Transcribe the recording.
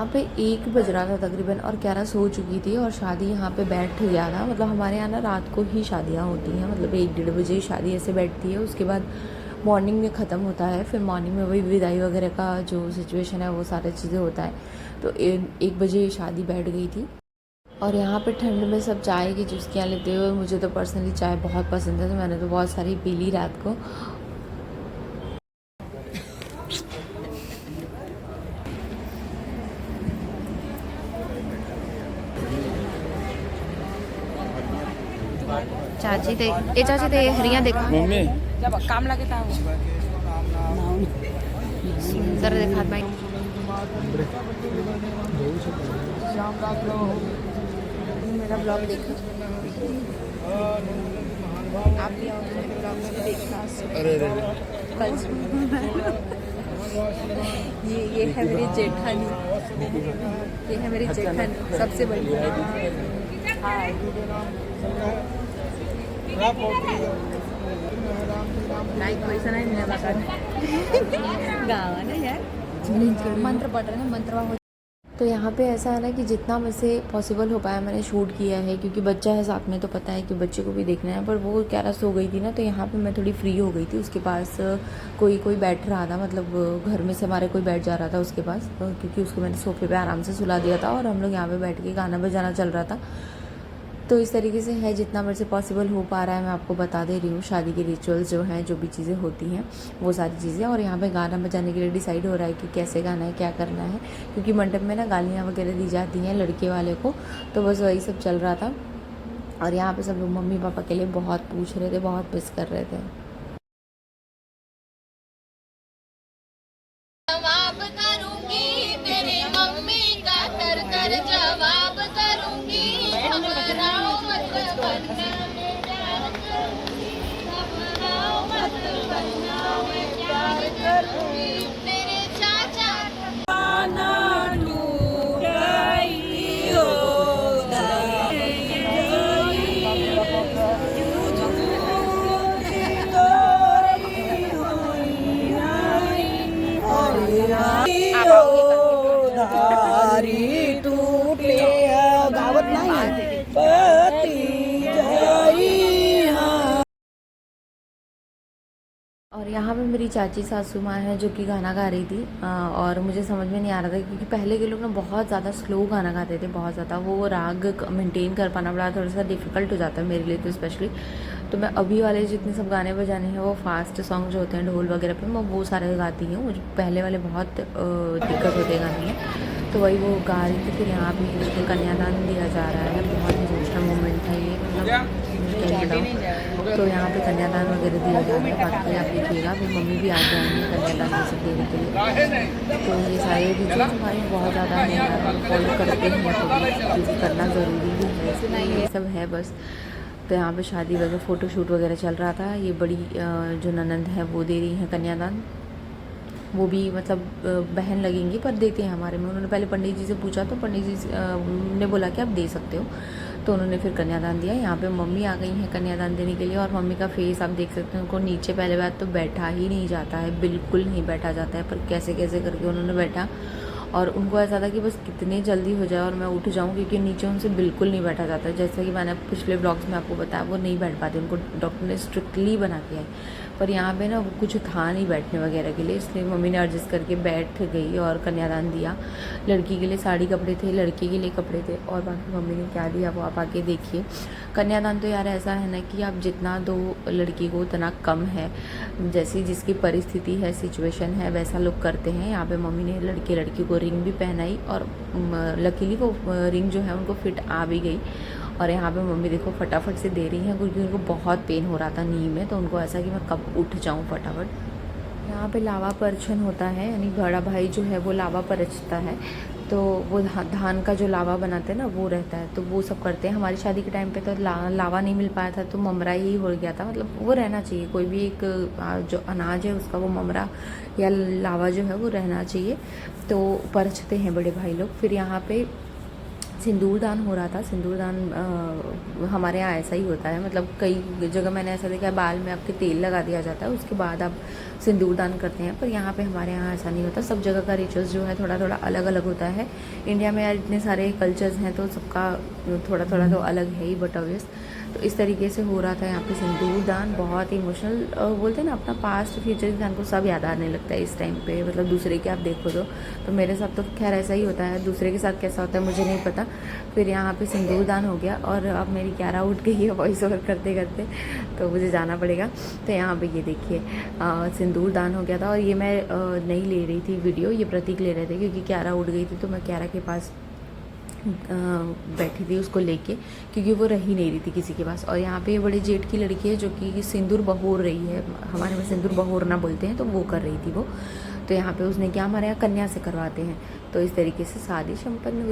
यहाँ पे 1 बज रहा था तकरीबन और क्यारा सो चुकी थी और शादी यहाँ पे बैठ गया था। मतलब हमारे यहाँ ना रात को ही शादियाँ होती हैं, मतलब 1-1:30 बजे शादी ऐसे बैठती है, उसके बाद मॉर्निंग में ख़त्म होता है। फिर मॉर्निंग में वही विदाई वगैरह का जो सिचुएशन है वो सारी चीज़ें होता है। तो 1 बजे शादी बैठ गई थी। और यहाँ पे ठंड में सब चाय की चुस्कियाँ लेते हुए, मुझे तो पर्सनली चाय बहुत पसंद है तो मैंने तो बहुत सारी पी ली रात को। चाची देख, ए चाची देख, हरिया देखा मम्मी जब काम लगे था सुंदर देखा भाई। मेरा ब्लॉग देखा आप भी आओ, मेरे ब्लॉग में देखना। अरे कल ये है मेरी जेठानी, ये है मेरी जेठानी सबसे बड़ी। नाही पैसा नाही मिळाला गावा ना यार, मंत्र पढ़ रहे हैं मंत्र। तो यहाँ पे ऐसा है ना कि जितना मुझसे पॉसिबल हो पाया मैंने शूट किया है, क्योंकि बच्चा है साथ में तो पता है कि बच्चे को भी देखना है। पर वो क्यारा सो गई थी ना, तो यहाँ पे मैं थोड़ी फ्री हो गई थी। उसके पास कोई बैठ रहा था, मतलब घर में से हमारे कोई बैठ जा रहा था उसके पास, क्योंकि उसको मैंने सोफे पे आराम से सुला दिया था और हम लोग यहाँ पे बैठ के गाना बजाना चल रहा था। तो इस तरीके से है, जितना मेरे से पॉसिबल हो पा रहा है मैं आपको बता दे रही हूँ। शादी के रिचुअल्स जो हैं, जो भी चीज़ें होती हैं वो सारी चीज़ें। और यहाँ पे गाना बजाने के लिए डिसाइड हो रहा है कि कैसे गाना है, क्या करना है, क्योंकि मंडप में ना गालियाँ वगैरह दी जाती हैं लड़के वाले को। तो बस वही सब चल रहा था। और यहाँ पे सब लोग मम्मी पापा के लिए बहुत पूछ रहे थे, बहुत मिस कर रहे थे। जवाब करूंगी तेरे मम्मी का कर जवाब करूंगी, घबराओ मत वरना मैं प्यार करूंगी, घबराओ मत वरना मैं प्यार करूंगी। तेरे चाचा और यहाँ पे मेरी चाची सासू माँ है जो कि गाना गा रही थी। और मुझे समझ में नहीं आ रहा था, क्योंकि पहले के लोग ना बहुत ज़्यादा स्लो गाना गाते थे, बहुत ज़्यादा वो राग मेंटेन कर पाना बड़ा थोड़ा सा डिफ़िकल्ट हो जाता है मेरे लिए तो स्पेशली। तो मैं अभी वाले जितने सब गाने बजाने हैं वो फास्ट सॉन्ग जो होते हैं ढोल वगैरह पे, मैं वो सारे गाती हूँ। मुझे पहले वाले बहुत दिक्कत होते हैं गाने में, तो वही वो गा रही थी। फिर यहाँ भी उसको कन्यादान दिया जा रहा है, बहुत इमोशनल मोमेंट है ये, मतलब क्या बताऊँ। तो यहाँ पे कन्यादान वगैरह दिया जा रहा है, बाकी आप देखिएगा फिर मम्मी भी आ जाएंगी कन्यादान ये सब देने के लिए। तो ये सारे रिचुअल्स हमारे बहुत ज़्यादा फॉलो करते हैं, क्योंकि करना ज़रूरी भी है, ये सब है बस। तो यहाँ पे शादी वगैरह फ़ोटोशूट वगैरह चल रहा था। ये बड़ी जो ननंद है वो दे रही हैं कन्यादान, वो भी मतलब बहन लगेंगी पर देते हैं हमारे में। उन्होंने पहले पंडित जी से पूछा तो पंडित जी ने बोला कि आप दे सकते हो, तो उन्होंने फिर कन्यादान दिया। यहाँ पे मम्मी आ गई हैं कन्यादान देने के लिए, और मम्मी का फेस आप देख सकते हैं। उनको नीचे पहले बात तो बैठा ही नहीं जाता है, बिल्कुल नहीं बैठा जाता है, पर कैसे कैसे करके उन्होंने बैठा। और उनको ऐसा था कि बस कितनी जल्दी हो जाए और मैं उठ जाऊँ, क्योंकि नीचे उनसे बिल्कुल नहीं बैठा जाता। जैसे कि मैंने पिछले ब्लॉग्स में आपको बताया, वो नहीं बैठ पाते, उनको डॉक्टर ने स्ट्रिक्टली बना के आई। पर यहाँ पे ना वो कुछ था नहीं बैठने वगैरह के लिए, इसलिए मम्मी ने एडजस्ट करके बैठ गई और कन्यादान दिया। लड़की के लिए साड़ी कपड़े थे, लड़के के लिए कपड़े थे, और बाकी मम्मी ने क्या दिया वो आप आके देखिए। कन्यादान तो यार ऐसा है ना कि आप जितना दो लड़की को उतना कम है, जैसी जिसकी परिस्थिति है, सिचुएशन है, वैसा लोग करते हैं। यहाँ पे मम्मी ने लड़की को रिंग भी पहनाई, और लकीली वो रिंग जो है उनको फिट आ भी गई। और यहाँ पे मम्मी देखो फटाफट से दे रही हैं, क्योंकि उनको बहुत पेन हो रहा था नी में, तो उनको ऐसा कि मैं कब उठ जाऊँ फटाफट। यहाँ पे लावा परछन होता है, यानी बड़ा भाई जो है वो लावा परछता है, तो वो धान का जो लावा बनाते हैं ना वो रहता है, तो वो सब करते हैं। हमारी शादी के टाइम पे तो लावा नहीं मिल पाया था, तो ममरा ही हो गया था। मतलब वो रहना चाहिए, कोई भी एक जो अनाज है उसका वो ममरा या लावा जो है वो रहना चाहिए, तो परछते हैं बड़े भाई लोग। फिर यहाँ पे सिंदूरदान हो रहा था, सिंदूरदान हमारे यहाँ ऐसा ही होता है, मतलब कई जगह मैंने ऐसा देखा है बाल में आपके तेल लगा दिया जाता है, उसके बाद आप सिंदूर दान करते हैं, पर यहाँ पे हमारे यहाँ ऐसा नहीं होता। सब जगह का रिचुअल्स जो है थोड़ा थोड़ा अलग अलग होता है। इंडिया में यार इतने सारे कल्चर्स हैं तो सबका थोड़ा थोड़ा तो अलग है ही, बट ऑब्वियस तो इस तरीके से हो रहा था यहाँ पे सिंदूर दान। बहुत ही इमोशनल, बोलते हैं ना अपना पास्ट फ्यूचर इंसान को सब याद आने लगता है इस टाइम पे, मतलब दूसरे के आप देखो तो मेरे साथ तो खैर ऐसा ही होता है, दूसरे के साथ कैसा होता है मुझे नहीं पता। फिर यहाँ पे सिंदूर दान हो गया और अब मेरी क्यारा उठ गई है वॉइस ओवर करते करते, तो मुझे जाना पड़ेगा। तो यहाँ पे ये देखिए सिंदूर दान हो गया था, और ये मैं नहीं ले रही थी वीडियो, ये प्रतीक ले रहे थे क्योंकि क्यारा उठ गई थी, तो मैं क्यारा के पास बैठी थी उसको लेके, क्योंकि वो रह ही नहीं रही थी किसी के पास। और यहाँ पे बड़े जेठ की लड़की है जो कि सिंदूर बहोर रही है, हमारे में सिंदूर बहोरना बोलते हैं, तो वो कर रही थी वो। तो यहाँ पे उसने क्या, हमारे यहाँ कन्या से करवाते हैं, तो इस तरीके से शादी संपन्न हुई।